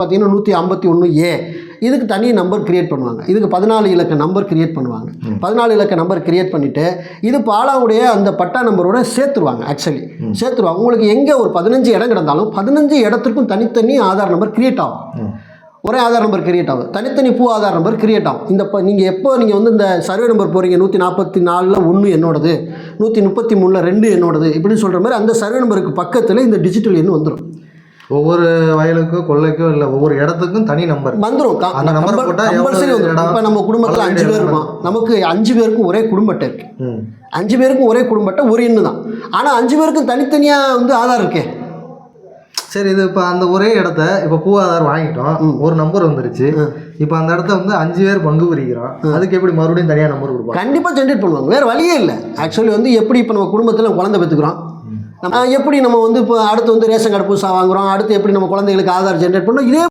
பார்த்தீங்கன்னா 151A இதுக்கு தனி நம்பர் கிரியேட் பண்ணுவாங்க. இதுக்கு 14 இலக்க நம்பர் கிரியேட் பண்ணுவாங்க. 14 இலக்க நம்பர் கிரியேட் பண்ணிவிட்டு இது பாலாவுடைய அந்த பட்டா நம்பரோட சேர்த்துருவாங்க. ஆக்சுவலி சேர்த்துருவாங்க. உங்களுக்கு எங்கே ஒரு 15 இடம் கிடந்தாலும் 15 இடத்துக்கும் தனித்தனி ஆதார் நம்பர் கிரியேட் ஆகும். ஒரே ஆதார் நம்பர் கிரியேட் ஆகும். தனித்தனி பூ ஆதார் நம்பர் கிரியேட் ஆகும். இந்த நீங்கள் எப்போ நீங்கள் வந்து இந்த சர்வே நம்பர் போகிறீங்க 144ல் 1 என்னோடது, 133ல் 2 என்னோடது இப்படின்னு சொல்கிற மாதிரி அந்த சர்வே நம்பருக்கு பக்கத்தில் இந்த டிஜிட்டல் எண் வந்துடும். ஒவ்வொரு வயலுக்கோ கொள்ளைக்கோ இல்லை ஒவ்வொரு இடத்துக்கும் தனி நம்பர் வந்துடும். அந்த நம்பர் போட்டால் கம்பல்சரி வந்துடும். இப்போ நம்ம குடும்பத்தில் 5 பேர் இருக்கோம். நமக்கு 5 பேருக்கும் ஒரே குடும்ப அட்டை இருக்கு. 5 பேருக்கும் ஒரே குடும்ப அட்டை ஒரு எண்ணு தான். ஆனால் 5 பேருக்கும் தனித்தனியாக வந்து ஆதார் இருக்கே. சரி, இது இப்போ அந்த ஒரே இடத்த இப்போ பூ ஆதார் வாங்கிட்டோம், ஒரு நம்பர் வந்துருச்சு. இப்போ அந்த இடத்த வந்து 5 பேர் பங்கு பிரிக்கிறோம். அதுக்கு எப்படி மறுபடியும் தனியாக நம்பர் கொடுப்போம்? கண்டிப்பாக ஜென்ரேட் பண்ணுவாங்க. வேறு வழியே இல்லை. ஆக்சுவலி வந்து எப்படி இப்போ நம்ம குடும்பத்தில் குழந்தை பெற்றுக்கிறோம், எப்படி நம்ம வந்து இப்போ அடுத்து வந்து ரேஷன் கார்டு புதுசாக வாங்குகிறோம், அடுத்து எப்படி நம்ம குழந்தைகளுக்கு ஆதார் ஜென்ரேட் பண்ணோம், இதே